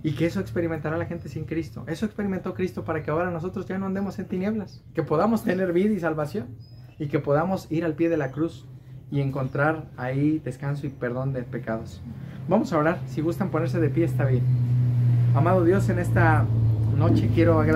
Y que eso experimentará la gente sin Cristo. Eso experimentó Cristo para que ahora nosotros ya no andemos en tinieblas. Que podamos tener vida y salvación. Y que podamos ir al pie de la cruz y encontrar ahí descanso y perdón de pecados. Vamos a orar. Si gustan ponerse de pie está bien. Amado Dios, en esta noche quiero agradecer.